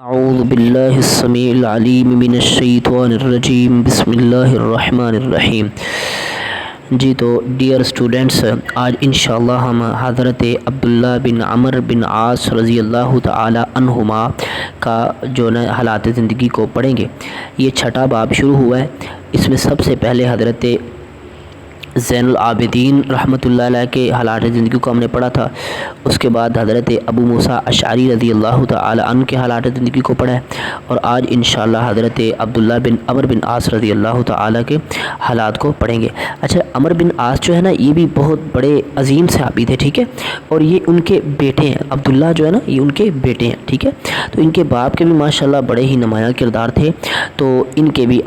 اعوذ باللہ السمیع العلیم من الشیطان الرجیم بسم اللہ الرحمن الرحیم۔ جی تو ڈیئر اسٹوڈنٹس، آج انشاءاللہ ہم حضرت عبداللہ بن عمرو بن عاص رضی اللہ تعالی عنہما کا جو حالات زندگی کو پڑھیں گے۔ یہ چھٹا باب شروع ہوا ہے۔ اس میں سب سے پہلے حضرت زین العابدین رحمۃ اللہ علیہ کے حالات زندگی کو ہم نے پڑھا تھا۔ اس کے بعد حضرت ابو موسیٰ اشعری رضی اللہ تعالی عنہ کے حالات زندگی کو پڑھا ہے، اور آج انشاءاللہ حضرت عبداللہ بن عمرو بن عاص رضی اللہ تعالی کے حالات کو پڑھیں گے۔ اچھا، عمرو بن عاص جو ہے نا، یہ بھی بہت بڑے عظیم صحابی تھے، ٹھیک ہے، اور یہ ان کے بیٹے ہیں۔ عبداللہ جو ہے نا، یہ ان کے بیٹے ہیں، ٹھیک ہے۔ تو ان کے باپ کے بھی ماشاءاللہ بڑے ہی نمایاں کردار تھے، تو ان کے بھی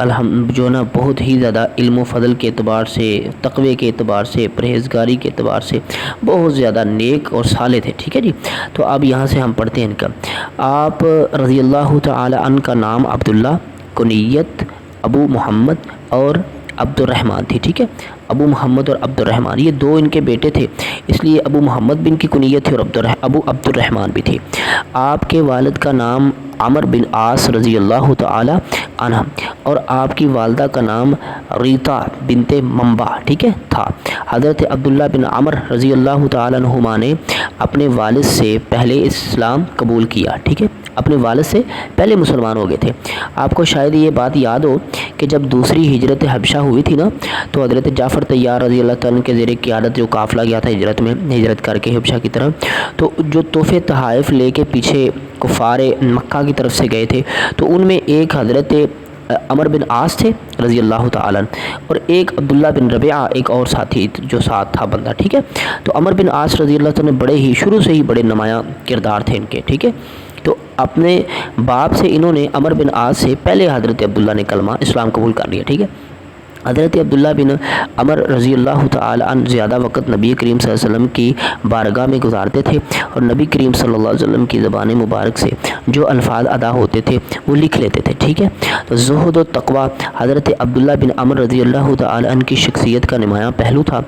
جو ہے نا بہت ہی زیادہ علم و فضل کے اعتبار سے، تقوی کے اعتبار سے، پرہیزگاری کے اعتبار سے بہت زیادہ نیک اور صالح تھے، ٹھیک ہے جی۔ تو اب یہاں سے ہم پڑھتے ہیں ان کا۔ آپ رضی اللہ تعالی عنہ کا نام عبداللہ، کنیت ابو محمد اور عبد الرحمن تھی، ٹھیک ہے۔ ابو محمد اور عبد الرحمن، یہ دو ان کے بیٹے تھے، اس لیے ابو محمد بھی ان کی کنیت تھی اور ابو عبد الرحمن بھی تھی۔ آپ کے والد کا نام عمرو بن عاص رضی اللہ تعالی عنہ اور آپ کی والدہ کا نام ریطہ بنت منبع، ٹھیک ہے، تھا۔ حضرت عبداللہ بن عمرو رضی اللہ تعالی عنہما نے اپنے والد سے پہلے اسلام قبول کیا، ٹھیک ہے، اپنے والد سے پہلے مسلمان ہو گئے تھے۔ آپ کو شاید یہ بات یاد ہو کہ جب دوسری ہجرت حبشہ ہوئی تھی نا، تو حضرت جعفر طیار رضی اللہ تعالیٰ کے زیر قیادت جو قافلہ گیا تھا ہجرت کر کے حبشہ کی طرف، تو جو تحفے تحائف لے کے پیچھے کفار مکہ کی طرف سے گئے تھے، تو ان میں ایک حضرت عمرو بن عاص تھے رضی اللہ تعالیٰ اور ایک عبداللہ بن ربیعہ، ایک اور ساتھی جو ساتھ تھا بندہ، ٹھیک ہے۔ تو عمرو بن عاص رضی اللہ تعالیٰ بڑے ہی شروع سے ہی بڑے نمایاں کردار تھے ان کے، ٹھیک ہے۔ تو اپنے باپ سے انہوں نے، عمرو بن عاص سے پہلے حضرت عبداللہ نے کلمہ اسلام قبول کر لیا، ٹھیک ہے۔ حضرت عبداللہ بن عمرو رضی اللہ تعالی عنہ زیادہ وقت نبی کریم صلی اللہ علیہ وسلم کی بارگاہ میں گزارتے تھے، اور نبی کریم صلی اللہ علیہ وسلم کی زبان مبارک سے جو الفاظ ادا ہوتے تھے وہ لکھ لیتے تھے، ٹھیک ہے۔ تو زہد و تقوی حضرت عبداللہ بن عمرو رضی اللہ تعالی عنہ کی شخصیت کا نمایاں پہلو تھا۔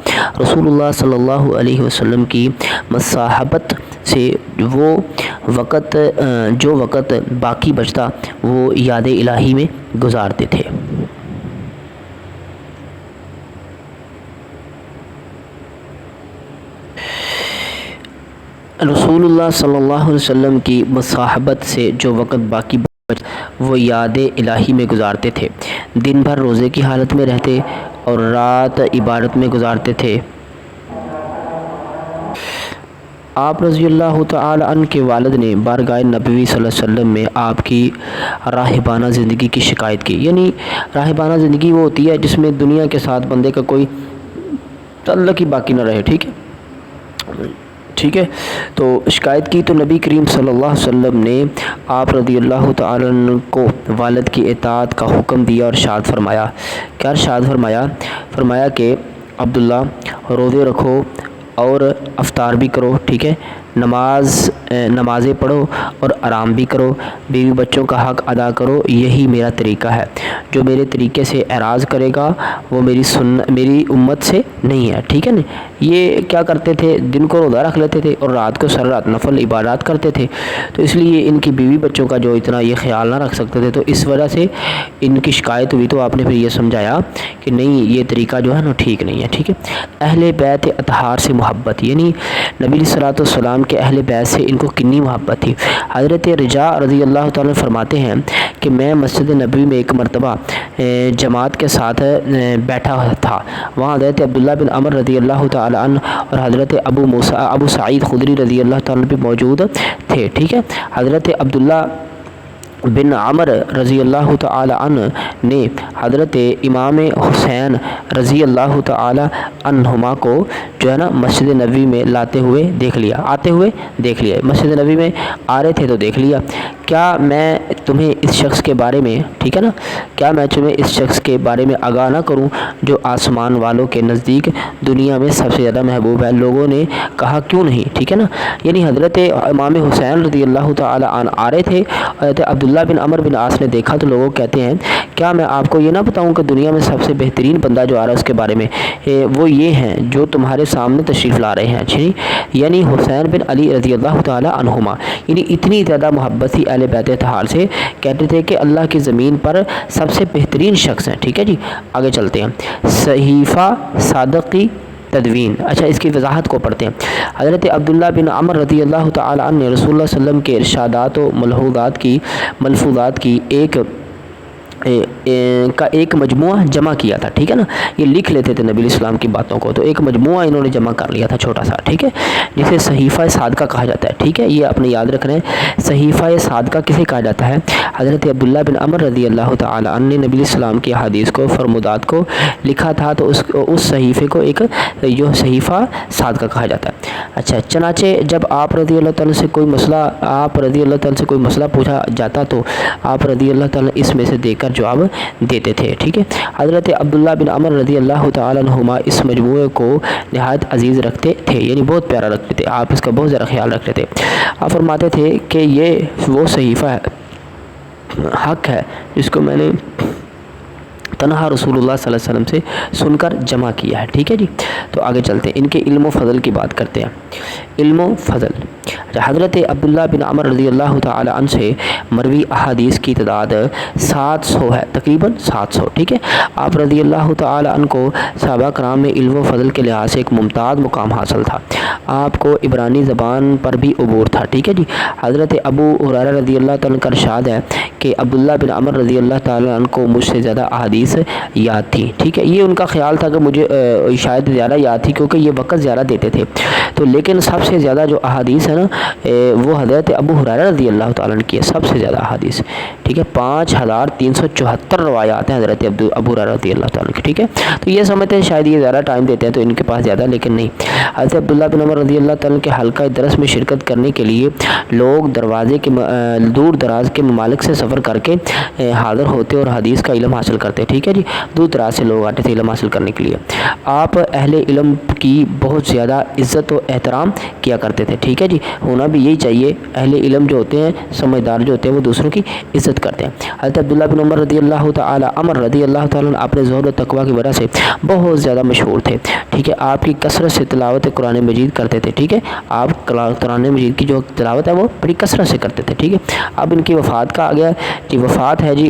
رسول اللہ صلی اللہ علیہ وسلم کی مصاحبت سے وہ جو وقت باقی بچتا وہ یاد الہی میں گزارتے تھے۔ رسول اللہ صلی اللہ علیہ وسلم کی مصاحبت سے جو وقت باقی بچتا وہ یاد الہی میں گزارتے تھے۔ دن بھر روزے کی حالت میں رہتے اور رات عبادت میں گزارتے تھے۔ آپ رضی اللہ تعالی عنہ کے والد نے بارگاہ نبوی صلی اللہ علیہ وسلم میں آپ کی راہبانہ زندگی کی شکایت کی، یعنی راہبانہ زندگی وہ ہوتی ہے جس میں دنیا کے ساتھ بندے کا کوئی تعلق ہی باقی نہ رہے، ٹھیک ہے۔ تو شکایت کی تو نبی کریم صلی اللہ علیہ وسلم نے آپ رضی اللہ تعالی عنہ کو والد کی اطاعت کا حکم دیا اور ارشاد فرمایا۔ کیا ارشاد فرمایا؟ فرمایا کہ عبداللہ، روزے رکھو اور افطار بھی کرو، ٹھیک ہے، نمازیں پڑھو اور آرام بھی کرو، بیوی بچوں کا حق ادا کرو، یہی میرا طریقہ ہے۔ جو میرے طریقے سے اعراض کرے گا وہ میری امت سے نہیں ہے، ٹھیک ہے نا۔ یہ کیا کرتے تھے؟ دن کو روزہ رکھ لیتے تھے اور رات کو سر رات نفل عبادات کرتے تھے، تو اس لیے ان کی بیوی بچوں کا جو اتنا یہ خیال نہ رکھ سکتے تھے، تو اس وجہ سے ان کی شکایت ہوئی، تو آپ نے پھر یہ سمجھایا کہ نہیں، یہ طریقہ جو ہے نا ٹھیک نہیں ہے، ٹھیک ہے۔ اہل بیت اطہار سے محبت، یعنی نبی علیہ الصلوۃ والسلام کے اہل بیت سے ان کو کنی محبت تھی۔ حضرت رجاء رضی اللہ تعالیٰ فرماتے ہیں کہ میں مسجد نبوی میں ایک مرتبہ جماعت کے ساتھ بیٹھا تھا، وہاں حضرت عبداللہ بن عمرو رضی اللہ تعالی عنہ اور حضرت ابو سعید خدری رضی اللہ تعالیٰ بھی موجود تھے، ٹھیک ہے۔ حضرت عبداللہ بن عمرو رضی اللہ تعالی عنہ نے حضرت امام حسین رضی اللہ تعالی عنہما کو جو ہے نا مسجد نبوی میں آتے ہوئے دیکھ لیا، مسجد نبوی میں آ رہے تھے تو دیکھ لیا۔ کیا میں تمہیں اس شخص کے بارے میں، ٹھیک ہے نا، کیا میں تمہیں اس شخص کے بارے میں آگاہ نہ کروں جو آسمان والوں کے نزدیک دنیا میں سب سے زیادہ محبوب ہے؟ لوگوں نے کہا کیوں نہیں، ٹھیک ہے نا۔ یعنی حضرت امام حسین رضی اللہ تعالی عنہ آ رہے تھے، حضرت عبداللہ عبداللہ بن عمر بن عاص نے دیکھا تو لوگوں کہتے ہیں کیا میں آپ کو یہ نہ بتاؤں کہ دنیا میں سب سے بہترین بندہ جو آ رہا ہے اس کے بارے میں وہ یہ ہیں جو تمہارے سامنے تشریف لا رہے ہیں. اچھی یعنی حسین بن علی رضی اللہ تعالی عنہما, یعنی اتنی زیادہ محبت تھی اہل بیت اطہار سے, کہتے تھے کہ اللہ کی زمین پر سب سے بہترین شخص ہیں. ٹھیک ہے جی, آگے چلتے ہیں. صحیفہ صادق کی تدوین. اچھا اس کی وضاحت کو پڑھتے ہیں. حضرت عبداللہ بن عمر رضی اللہ تعالی عنہ نے رسول اللہ صلی اللہ علیہ وسلم کے ارشادات و ملفوظات کی ایک مجموعہ جمع کیا تھا. ٹھیک ہے نا, یہ لکھ لیتے تھے نبی اسلام کی باتوں کو, تو ایک مجموعہ انہوں نے جمع کر لیا تھا چھوٹا سا. ٹھیک ہے, جسے صحیفہ صادقہ کہا جاتا ہے. ٹھیک ہے, یہ اپنے یاد رکھ رہے ہیں. صحیفہ صادقہ کسے کہا جاتا ہے؟ حضرت عبداللہ بن عمر رضی اللہ تعالی عنہ نے نبی اسلام کی احادیث کو, فرمودات کو لکھا تھا, تو اس صحیفے کو ایک جو صحیفہ صادقہ کہا جاتا ہے. اچھا, چنانچہ جب آپ رضی اللہ تعالیٰ سے کوئی مسئلہ پوچھا جاتا تو آپ رضی اللہ تعالیٰ اس میں سے دیکھ کر جواب دیتے تھے. ٹھیک ہے, حضرت عبداللہ بن عمر رضی اللہ تعالیٰ عنہما اس مجموعے کو نہایت عزیز رکھتے تھے, یعنی بہت پیارا رکھتے تھے, آپ اس کا بہت زیادہ خیال رکھتے تھے. آپ فرماتے تھے کہ یہ وہ صحیفہ حق ہے جس کو میں نے تنہا رسول اللہ صلی اللہ علیہ وسلم سے سن کر جمع کیا ہے. ٹھیک ہے جی, تو آگے چلتے ہیں, ان کے علم و فضل کی بات کرتے ہیں. علم و فضل. حضرت عبداللہ بن عمر رضی اللہ تعالی عنہ سے مروی احادیث کی تعداد 700 ہے, تقریباً 700. ٹھیک ہے, آپ رضی اللہ تعالی عنہ کو صحابہ کرام میں علم و فضل کے لحاظ سے ایک ممتاز مقام حاصل تھا. آپ کو عبرانی زبان پر بھی عبور تھا. ٹھیک ہے جی, حضرت ابو ہریرہ رضی اللہ تعالیٰ عنہ کا ارشاد ہے کہ عبداللہ بن عمر رضی اللہ تعالی عنہ کو مجھ سے زیادہ احادیث یاد تھی. ٹھیک ہے, یہ ان کا خیال تھا کہ مجھے شاید زیادہ یاد تھی کیونکہ یہ وقت زیادہ دیتے تھے. تو لیکن سب سے زیادہ جو احادیث ہے نا وہ حضرت ابو ہریرہ رضی اللہ تعالیٰ عنہ کی ہے, سب سے زیادہ احادیث. ٹھیک ہے, 5374 روایات ہیں حضرت ابو ہریرہ رضی اللہ تعالیٰ عنہ کی. ٹھیک ہے, تو یہ سمجھتے ہیں شاید یہ زیادہ ٹائم دیتے ہیں تو ان کے پاس زیادہ, لیکن نہیں. حضرت عبداللہ بن عمر رضی اللہ تعالیٰ عنہ کے حلقہ درس میں شرکت کرنے کے لیے لوگ دور دراز کے ممالک سے سفر کر کے حاضر ہوتے اور حدیث کا علم حاصل کرتے. ٹھیک ہے جی, دور دراز سے لوگ آتے تھے علم حاصل کرنے کے لیے. آپ اہل علم کی بہت زیادہ عزت و احترام کیا کرتے تھے. ٹھیک ہے جی, ہونا بھی یہی چاہیے. اہل علم جو ہوتے ہیں, سمجھدار جو ہوتے ہیں, وہ دوسروں کی عزت کرتے ہیں. حضرت عبداللہ بن عمر رضی اللہ تعالی اپنے زہد و تقوی کی وجہ سے بہت زیادہ مشہور تھے. ٹھیک ہے, آپ کی کثرت سے تلاوت قرآن مجید کرتے تھے. ٹھیک ہے, آپ قرآن مجید کی جو تلاوت ہے وہ بڑی کثرت سے کرتے تھے. ٹھیک ہے, اب ان کی وفات کا آ گیا جی. وفات ہے جی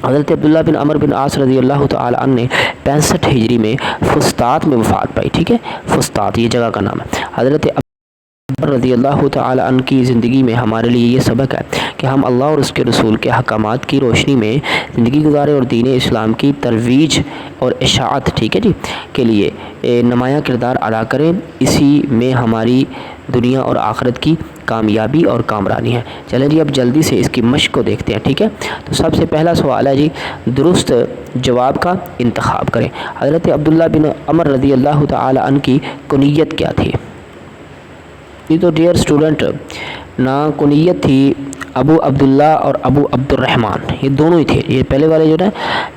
حضرت عبداللہ بن عمر بن عاص رضی اللہ تعالی عنہ نے 65 ہجری میں فسطاط میں وفات پائی. ٹھیک ہے, فسطاط یہ جگہ کا نام ہے. حضرت عمر رضی اللہ تعالی عنہ کی زندگی میں ہمارے لیے یہ سبق ہے کہ ہم اللہ اور اس کے رسول کے احکامات کی روشنی میں زندگی گزارے اور دین اسلام کی ترویج اور اشاعت ٹھیک ہے جی کے لیے نمایاں کردار ادا کریں. اسی میں ہماری دنیا اور آخرت کی کامیابی اور کامرانی ہے. چلیں جی, اب جلدی سے اس کی مشق کو دیکھتے ہیں. ٹھیک ہے, تو سب سے پہلا سوال ہے جی, درست جواب کا انتخاب کریں. حضرت عبداللہ بن عمر رضی اللہ تعالی عنہ کی کنیت کیا تھی؟ یہ تو ڈیئر اسٹوڈنٹ نا کنیت تھی ابو عبداللہ اور ابو عبد الرحمن, یہ دونوں ہی تھے. یہ پہلے والے جو نا,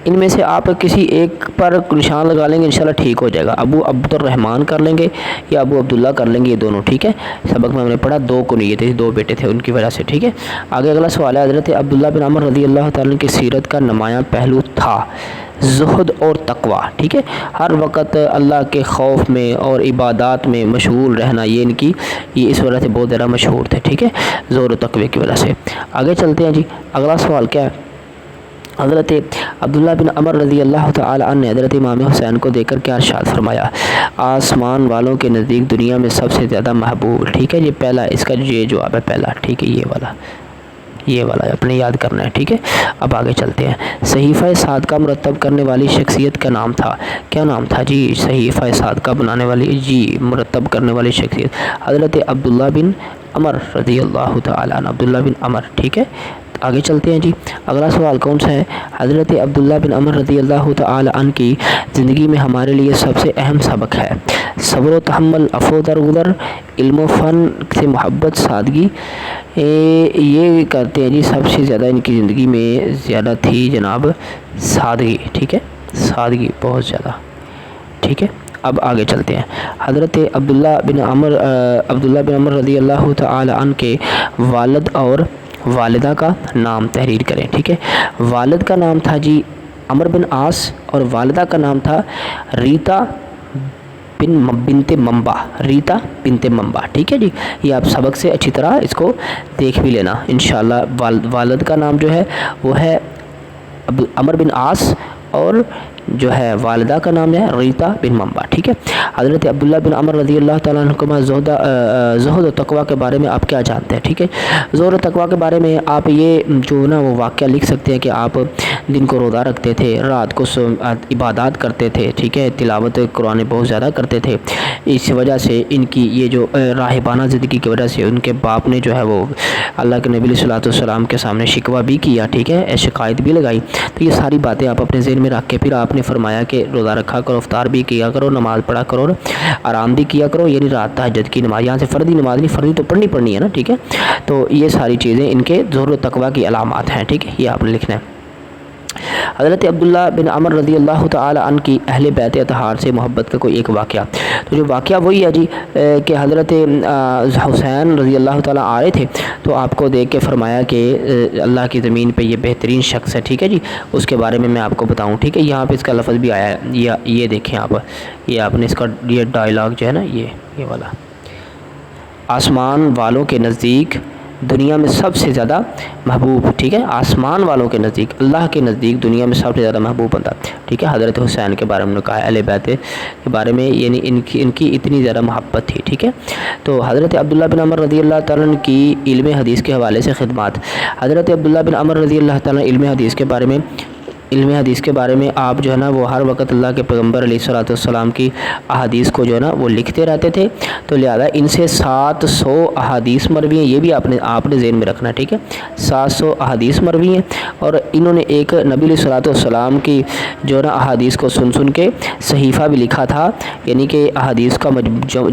ان میں سے آپ کسی ایک پر نشان لگا لیں گے انشاءاللہ ٹھیک ہو جائے گا. ابو عبد الرحمن کر لیں گے یا ابو عبداللہ کر لیں گے, یہ دونوں. ٹھیک ہے, سبق میں ہم نے پڑھا 2 کنیتیں تھیں, 2 بیٹے تھے ان کی وجہ سے. ٹھیک ہے, آگے اگلا سوال ہے. حضرت عبداللہ بن عمر رضی اللہ تعالیٰ کی سیرت کا نمایاں پہلو تھا زہد اور تقوی. ٹھیک ہے, ہر وقت اللہ کے خوف میں اور عبادات میں مشغول رہنا, یہ ان کی یہ اس وجہ سے بہت زیادہ مشہور تھے. ٹھیک ہے, زہد و تقوی کی وجہ سے. آگے چلتے ہیں جی, اگلا سوال کیا ہے. حضرت عبداللہ بن عمر رضی اللہ تعالی عنہ نے حضرت امام حسین کو دیکھ کر کیا ارشاد فرمایا؟ آسمان والوں کے نزدیک دنیا میں سب سے زیادہ محبوب. ٹھیک ہے, یہ پہلا اس کا یہ جواب ہے پہلا. ٹھیک ہے, یہ والا اپنے یاد کرنا ہے. ٹھیک ہے, اب آگے چلتے ہیں. صحیفہ صادقہ مرتب کرنے والی شخصیت کا نام تھا, کیا نام تھا جی؟ صحیفہ صادقہ بنانے والی جی مرتب کرنے والی شخصیت حضرت عبداللہ بن عمر رضی اللہ تعالی عنہ, عبداللہ بن عمر. ٹھیک ہے, آگے چلتے ہیں جی. اگلا سوال کون سا ہے؟ حضرت عبداللہ بن عمر رضی اللہ تعالی عنہ کی زندگی میں ہمارے لیے سب سے اہم سبق ہے صبر و تحمل, عفو و درگزر, علم و فن سے محبت, سادگی. یہ کرتے ہیں جی سب سے زیادہ ان کی زندگی میں زیادہ تھی جناب سادگی. ٹھیک ہے, سادگی بہت زیادہ. ٹھیک ہے, اب آگے چلتے ہیں. حضرت عبداللہ بن عمر رضی اللہ تعالی عنہ کے والد اور والدہ کا نام تحریر کریں. ٹھیک ہے, والد کا نام تھا جی عمر بن عاص اور والدہ کا نام تھا ریتا بنت منبع, ریتا بنت منبع. ٹھیک ہے جی, یہ آپ سبق سے اچھی طرح اس کو دیکھ بھی لینا انشاءاللہ. والد کا نام جو ہے وہ ہے عمر بن عاص اور جو ہے والدہ کا نام ہے ریتا بن منبع. ٹھیک ہے, حضرت عبداللہ بن عمر رضی اللہ تعالیٰ عنہما زہد و تقویٰ کے بارے میں آپ کیا جانتے ہیں؟ ٹھیک ہے, زہد و تقویٰ کے بارے میں آپ یہ جو نا وہ واقعہ لکھ سکتے ہیں کہ آپ دن کو روزہ رکھتے تھے, رات کو عبادات کرتے تھے. ٹھیک ہے, تلاوت قرآن بہت زیادہ کرتے تھے. اس وجہ سے ان کی یہ جو راہبانہ زندگی کی وجہ سے ان کے باپ نے جو ہے وہ اللہ کے نبی صلی اللہ علیہ وسلم کے سامنے شکوہ بھی کیا. ٹھیک ہے, شکایت بھی لگائی. تو یہ ساری باتیں آپ اپنے ذہن میں رکھ کے پھر آپ نے فرمایا کہ روزہ رکھا کرو, افطار بھی کیا کرو, نماز پڑھا کرو, آرام بھی کیا کرو, یعنی رات تہجد کی نماز. یہاں سے فردی نماز نہیں, فردی تو پڑھنی ہے نا. ٹھیک ہے, تو یہ ساری چیزیں ان کے زہد و تقویٰ کی علامات ہیں. ٹھیک ہے, یہ آپ نے لکھنا ہے. حضرت عبداللہ بن عمر رضی اللہ تعالی عنہ کی اہل بیت اطہار سے محبت کا کوئی ایک واقعہ. تو جو واقعہ وہی ہے جی کہ حضرت حسین رضی اللہ تعالیٰ آ رہے تھے تو آپ کو دیکھ کے فرمایا کہ اللہ کی زمین پہ یہ بہترین شخص ہے. ٹھیک ہے جی, اس کے بارے میں آپ کو بتاؤں. ٹھیک ہے, یہاں پہ اس کا لفظ بھی آیا ہے, یہ دیکھیں آپ, یہ آپ نے اس کا یہ ڈائلاگ جو ہے نا یہ والا, آسمان والوں کے نزدیک دنیا میں سب سے زیادہ محبوب. ٹھیک ہے, آسمان والوں کے نزدیک, اللہ کے نزدیک دنیا میں سب سے زیادہ محبوب بندہ. ٹھیک ہے, حضرت حسین کے بارے میں کہا ہے, اہل بیت کے بارے میں, یعنی ان کی اتنی زیادہ محبت تھی. ٹھیک ہے, تو حضرت عبداللہ بن عمر رضی اللہ تعالیٰ عنہ کی علم حدیث کے حوالے سے خدمات. حضرت عبداللہ بن عمر رضی اللہ تعالیٰ علم حدیث کے بارے میں آپ جو ہے نا وہ ہر وقت اللہ کے پیغمبر علیہ الصلوۃ والسلام کی احادیث کو جو ہے نا وہ لکھتے رہتے تھے. تو لہذا ان سے 700 احادیث مروی ہیں, یہ بھی آپ نے ذہن میں رکھنا. ٹھیک ہے, 700 احادیث مروی ہیں اور انہوں نے ایک نبی علیہ الصلوۃ والسلام کی جو ہے نا احادیث کو سن کے صحیفہ بھی لکھا تھا, یعنی کہ احادیث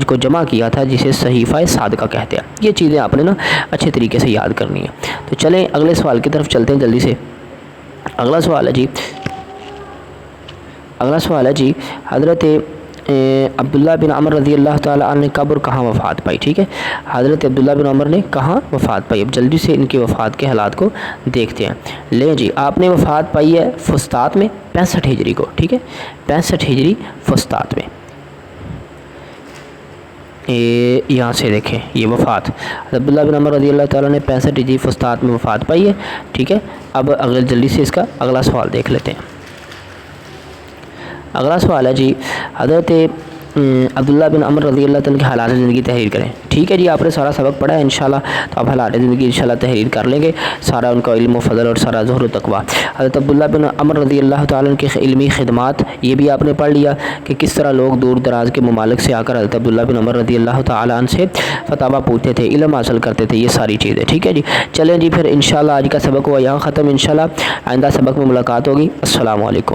کو جمع کیا تھا, جسے صحیفہ صادقہ کہتے ہیں. یہ چیزیں آپ نے نا اچھے طریقے سے یاد کرنی ہیں. تو چلیں اگلے سوال کی طرف چلتے ہیں جلدی سے. اگلا سوال ہے جی حضرت عبداللہ بن عمر رضی اللہ تعالیٰ عنہ نے کب اور کہاں وفات پائی. ٹھیک ہے, حضرت عبداللہ بن عمر نے کہاں وفات پائی. اب جلدی سے ان کی وفات کے حالات کو دیکھتے ہیں. لیں جی, آپ نے وفات پائی ہے فسطاط میں 65 ہجری کو. ٹھیک ہے, 65 ہجری فسطاط میں. یہاں سے دیکھیں یہ وفات عبداللہ بن عمر رضی اللہ تعالیٰ نے 65 ہجری فسطاط میں وفات پائی ہے. ٹھیک ہے, اب جلدی سے اس کا اگلا سوال دیکھ لیتے ہیں. اگلا سوال ہے جی حضرت عبداللہ بن عمر رضی اللہ تعالیٰ کے حالات زندگی تحریر کریں. ٹھیک ہے جی, آپ نے سارا سبق پڑھا ہے انشاءاللہ, تو آپ حالات زندگی انشاءاللہ تحریر کر لیں گے, سارا ان کا علم و فضل اور سارا زہد و تقویٰ. حضرت عبداللہ بن عمر رضی اللہ تعالیٰ کے علمی خدمات, یہ بھی آپ نے پڑھ لیا کہ کس طرح لوگ دور دراز کے ممالک سے آ کر حضرت عبداللہ بن عمر رضی اللہ تعالیٰ عنہ سے فتاویٰ پوچھتے تھے, علم حاصل کرتے تھے, یہ ساری چیزیں. ٹھیک ہے جی, چلیں جی پھر انشاءاللہ آج کا سبق ہوا یہاں ختم. انشاءاللہ آئندہ سبق میں ملاقات ہوگی. السلام علیکم.